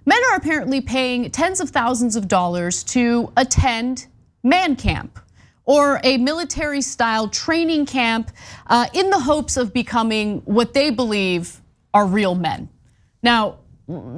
men are apparently paying tens of thousands of dollars to attend man camp, or a military-style training camp in the hopes of becoming what they believe are real men. Now,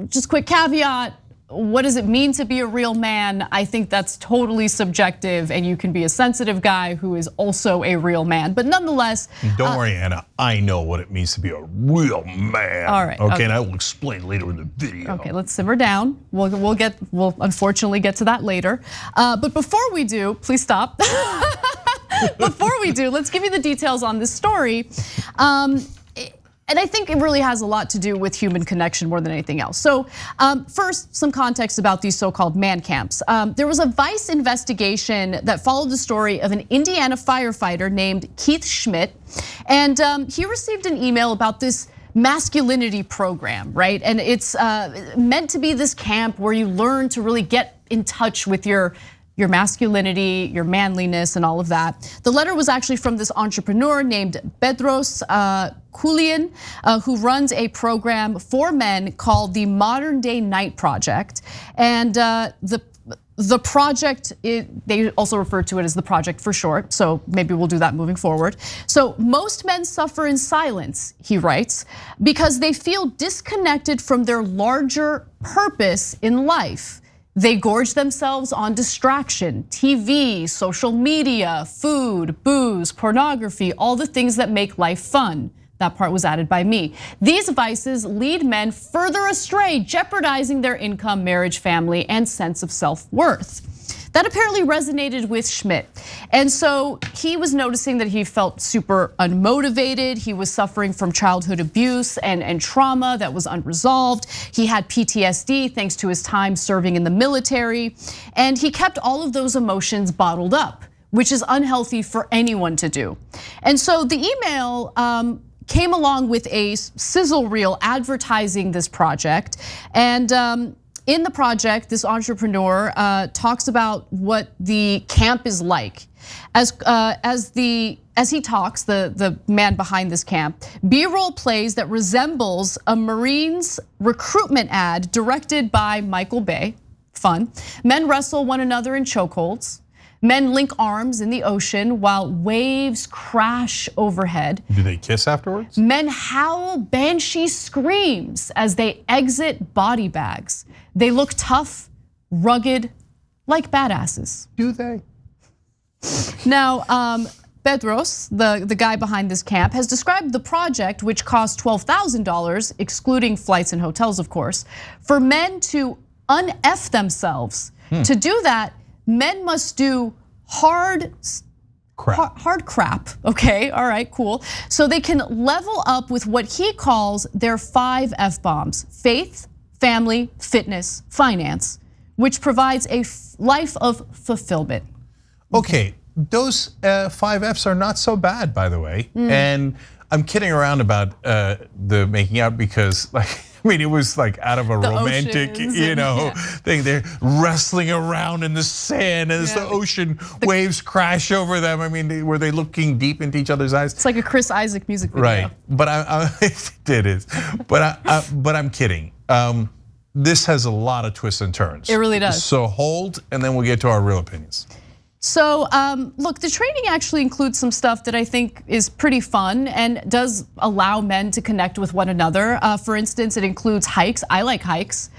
just quick caveat, what does it mean to be a real man? I think that's totally subjective, and you can be a sensitive guy who is also a real man. But nonetheless, don't worry, Anna. I know what it means to be a real man. All right. Okay, and I will explain later in the video. Okay, let's simmer down. We'll unfortunately get to that later. But before we do, please stop. Before we do, let's give you the details on this story. And I think it really has a lot to do with human connection more than anything else. So first, some context about these so-called man camps. There was a Vice investigation that followed the story of an Indiana firefighter named Keith Schmidt. And he received an email about this masculinity program, right? And it's meant to be this camp where you learn to really get in touch with your masculinity, your manliness, and all of that. The letter was actually from this entrepreneur named Bedros Keuilian, who runs a program for men called the Modern Day Night Project. And the project, they also refer to it as the project for short, so maybe we'll do that moving forward. So most men suffer in silence, he writes, because they feel disconnected from their larger purpose in life. They gorge themselves on distraction, TV, social media, food, booze, pornography, all the things that make life fun. That part was added by me. These vices lead men further astray, jeopardizing their income, marriage, family, and sense of self-worth. That apparently resonated with Schmidt. And so he was noticing that he felt super unmotivated. He was suffering from childhood abuse and trauma that was unresolved. He had PTSD thanks to his time serving in the military. And he kept all of those emotions bottled up, which is unhealthy for anyone to do. And so the email came along with a sizzle reel advertising this project. And in the project, this entrepreneur talks about what the camp is like. As he talks, the man behind this camp, B-roll plays that resembles a Marines recruitment ad directed by Michael Bay. Fun. Men wrestle one another in chokeholds. Men link arms in the ocean while waves crash overhead. Do they kiss afterwards? Men howl banshee screams as they exit body bags. They look tough, rugged, like badasses. Do they? Now, Bedros, the guy behind this camp, has described the project, which cost $12,000, excluding flights and hotels, of course, for men to un-F themselves. To do that, men must do hard crap, okay, all right, cool. So they can level up with what he calls their 5 F-bombs: faith, family, fitness, finance, which provides a life of fulfillment. Okay, those 5 Fs are not so bad, by the way. And I'm kidding around about the making out because I mean, it was like out of a romantic, thing. They're wrestling around in the sand as the ocean waves crash over them. I mean, were they looking deep into each other's eyes? It's like a Chris Isaac music video. Right, but it is. But I'm kidding. This has a lot of twists and turns. It really does. So hold, and then we'll get to our real opinions. So look, the training actually includes some stuff that I think is pretty fun and does allow men to connect with one another. For instance, it includes hikes. I like hikes.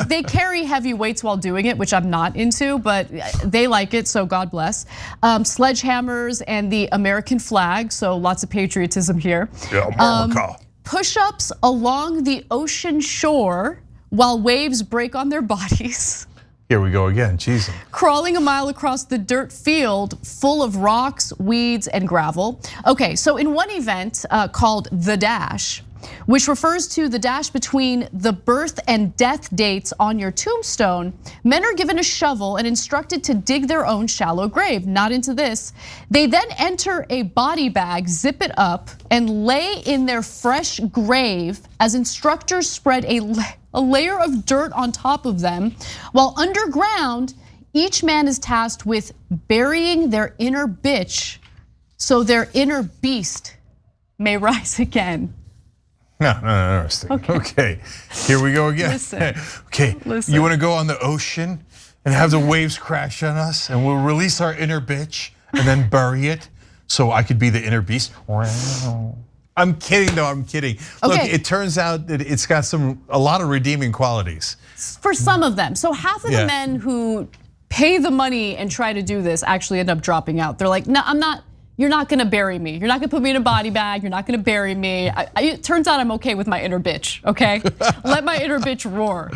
They carry heavy weights while doing it, which I'm not into, but they like it, so God bless. Sledgehammers and the American flag, so lots of patriotism here. Yeah, America. Push-ups along the ocean shore while waves break on their bodies. Here we go again, Jesus. Crawling a mile across the dirt field full of rocks, weeds, and gravel. Okay, so in one event called The Dash, which refers to the dash between the birth and death dates on your tombstone, men are given a shovel and instructed to dig their own shallow grave. Not into this. They then enter a body bag, zip it up, and lay in their fresh grave as instructors spread a layer of dirt on top of them, while underground, each man is tasked with burying their inner bitch so their inner beast may rise again. No, interesting. Okay, here we go again. Listen. Okay, you want to go on the ocean and have the waves crash on us, and we'll release our inner bitch and then bury it, so I could be the inner beast. I'm kidding, though. I'm kidding. Look, it turns out that it's got a lot of redeeming qualities for some of them. So half of the men who pay the money and try to do this actually end up dropping out. They're like, no, I'm not. You're not gonna bury me. You're not gonna put me in a body bag. You're not gonna bury me. It turns out I'm okay with my inner bitch, okay? Let my inner bitch roar.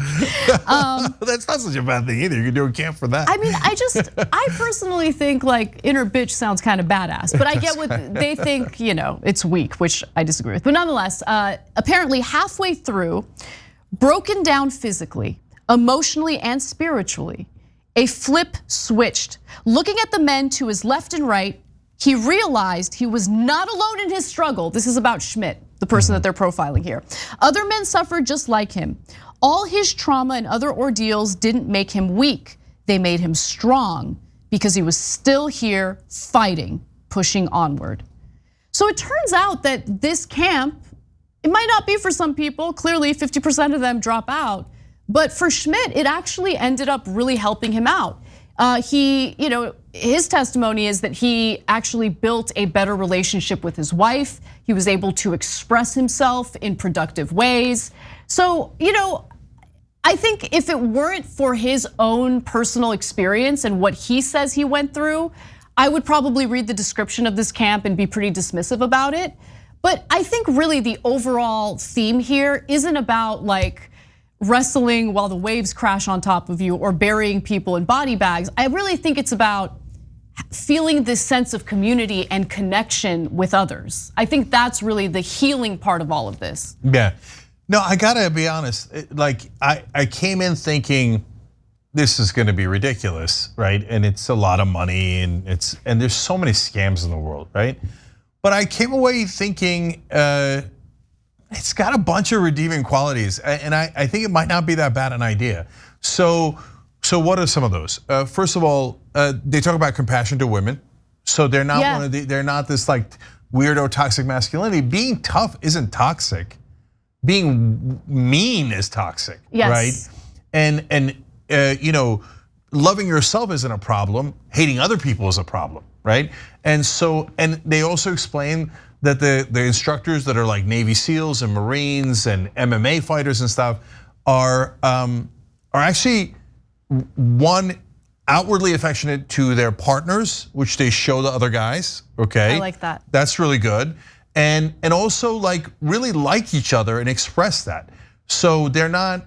That's not such a bad thing either. You can do a camp for that. I mean, I personally think like inner bitch sounds kind of badass, but I get what they think, it's weak, which I disagree with. But nonetheless, apparently halfway through, broken down physically, emotionally, and spiritually, a flip switched. Looking at the men to his left and right, he realized he was not alone in his struggle. This is about Schmidt, the person that they're profiling here. Other men suffered just like him. All his trauma and other ordeals didn't make him weak. They made him strong because he was still here fighting, pushing onward. So it turns out that this camp, it might not be for some people, clearly 50% of them drop out, but for Schmidt, it actually ended up really helping him out. His testimony is that he actually built a better relationship with his wife. He was able to express himself in productive ways. So, I think if it weren't for his own personal experience and what he says he went through, I would probably read the description of this camp and be pretty dismissive about it. But I think really the overall theme here isn't about like wrestling while the waves crash on top of you or burying people in body bags. I really think it's about feeling this sense of community and connection with others. I think that's really the healing part of all of this. Yeah, no, I gotta be honest. Like I came in thinking this is gonna be ridiculous, right? And it's a lot of money, and there's so many scams in the world, right? But I came away thinking it's got a bunch of redeeming qualities, and I think it might not be that bad an idea. So what are some of those? First of all, they talk about compassion to women. So they're not they're not this like weirdo toxic masculinity. Being tough isn't toxic. Being mean is toxic, right? And loving yourself isn't a problem. Hating other people is a problem, right? And they also explain that the instructors that are like Navy SEALs and Marines and MMA fighters and stuff are actually outwardly affectionate to their partners, which they show the other guys. Okay, I like that. That's really good, and also like really like each other and express that. So they're not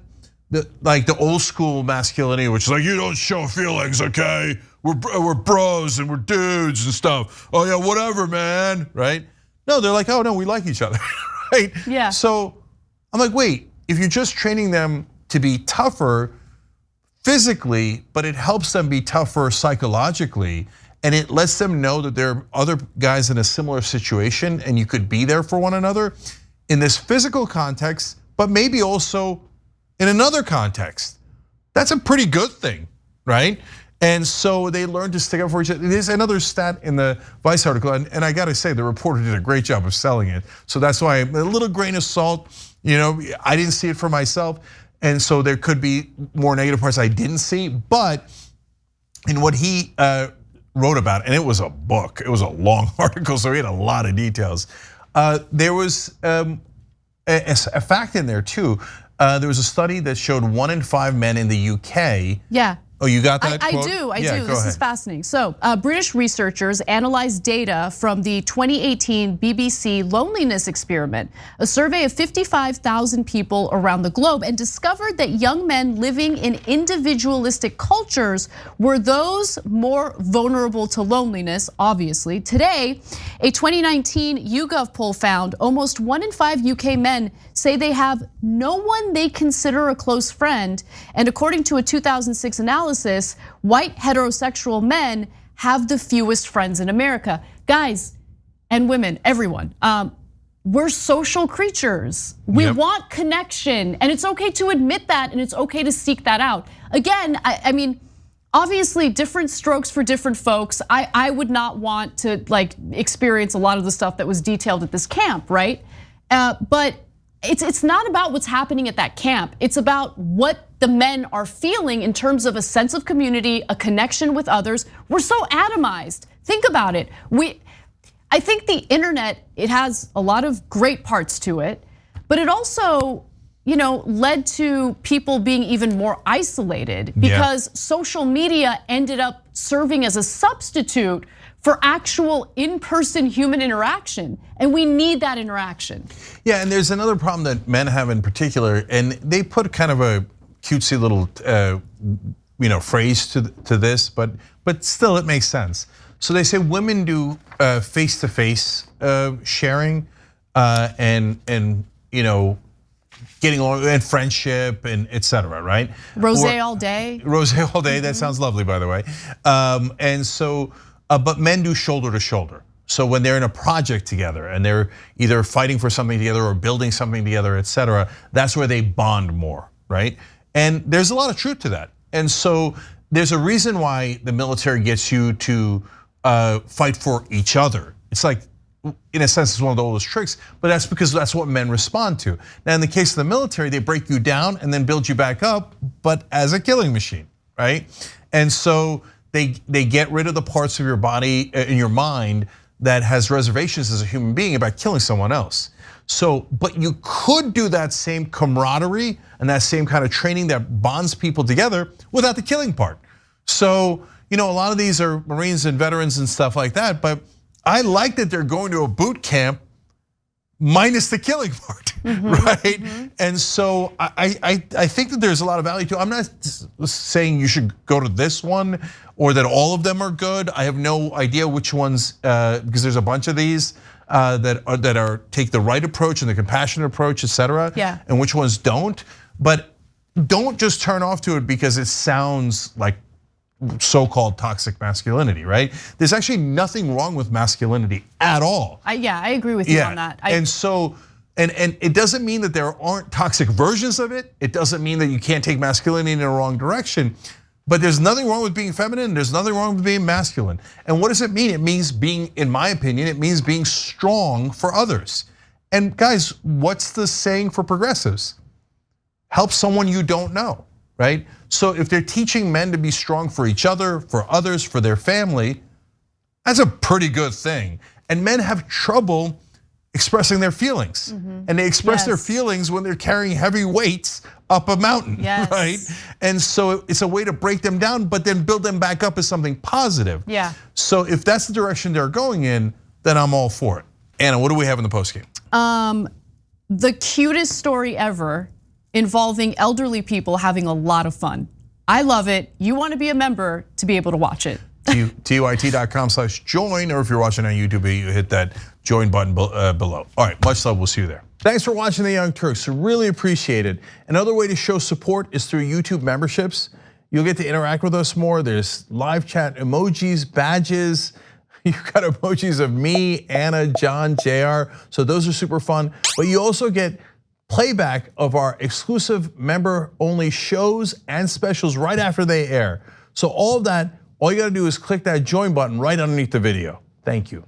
like the old school masculinity, which is like you don't show feelings, okay? We're bros and we're dudes and stuff. Oh yeah, whatever, man, right? No, they're like, oh no, we like each other, right? Yeah. So I'm like, wait, if you're just training them to be tougher physically, but it helps them be tougher psychologically, and it lets them know that there are other guys in a similar situation and you could be there for one another in this physical context, but maybe also in another context. That's a pretty good thing, right? And so they learn to stick up for each other. There's another stat in the Vice article, and I gotta say, the reporter did a great job of selling it. So that's why a little grain of salt, I didn't see it for myself. And so there could be more negative parts I didn't see, but in what he wrote about, and it was a book, it was a long article, so he had a lot of details. There was a fact in there too. There was a study that showed 1 in 5 men in the UK. Yeah. Oh, you got that? I do. This is fascinating. So British researchers analyzed data from the 2018 BBC loneliness experiment, a survey of 55,000 people around the globe, and discovered that young men living in individualistic cultures were those more vulnerable to loneliness, obviously. Today, a 2019 YouGov poll found almost 1 in 5 UK men say they have no one they consider a close friend. And according to a 2006 analysis, white heterosexual men have the fewest friends in America. Guys and women, everyone, we're social creatures. We want connection, and it's okay to admit that, and it's okay to seek that out. Again, I mean, obviously different strokes for different folks. I would not want to like experience a lot of the stuff that was detailed at this camp, right? But it's not about what's happening at that camp. It's about what the men are feeling in terms of a sense of community, a connection with others. We're so atomized. Think about it. I think the internet, it has a lot of great parts to it, but it also, led to people being even more isolated because social media ended up serving as a substitute for actual in-person human interaction, and we need that interaction. Yeah, and there's another problem that men have in particular, and they put kind of a cutesy little phrase to this, but still it makes sense. So they say women do face-to-face sharing and getting along and friendship and etc. Right? Rosé all day. Rosé all day. That sounds lovely, by the way. And so. But men do shoulder to shoulder. So when they're in a project together and they're either fighting for something together or building something together, etc., that's where they bond more, right? And there's a lot of truth to that. And so there's a reason why the military gets you to fight for each other. It's like, in a sense, it's one of the oldest tricks, but that's because that's what men respond to. Now, in the case of the military, they break you down and then build you back up, but as a killing machine, right? And so they get rid of the parts of your body and your mind that has reservations as a human being about killing someone else. So, but you could do that same camaraderie and that same kind of training that bonds people together without the killing part. So, a lot of these are Marines and veterans and stuff like that, but I like that they're going to a boot camp minus the killing part, right? And so I think that there's a lot of value to it. I'm not saying you should go to this one or that all of them are good. I have no idea which ones, because there's a bunch of these that are take the right approach and the compassionate approach, etc. Yeah. And which ones don't. But don't just turn off to it because it sounds like so-called toxic masculinity, right? There's actually nothing wrong with masculinity at all. Yeah, I agree with you on that. And so, and it doesn't mean that there aren't toxic versions of it. It doesn't mean that you can't take masculinity in the wrong direction. But there's nothing wrong with being feminine. There's nothing wrong with being masculine. And what does it mean? It means being, in my opinion, it means being strong for others. And guys, what's the saying for progressives? Help someone you don't know, right? So if they're teaching men to be strong for each other, for others, for their family, that's a pretty good thing. And men have trouble expressing their feelings. And they express their feelings when they're carrying heavy weights up a mountain, right? And so it's a way to break them down, but then build them back up as something positive. Yeah. So if that's the direction they're going in, then I'm all for it. Anna, what do we have in the postgame? The cutest story ever involving elderly people having a lot of fun. I love it. You want to be a member to be able to watch it. TUIT.com/join, or if you're watching on YouTube, you hit that join button below. All right, much love, we'll see you there. Thanks for watching the Young Turks, really appreciate it. Another way to show support is through YouTube memberships. You'll get to interact with us more. There's live chat emojis, badges. You've got emojis of me, Anna, John, JR, so those are super fun. But you also get playback of our exclusive member-only shows and specials right after they air. So all of that, all you gotta do is click that join button right underneath the video. Thank you.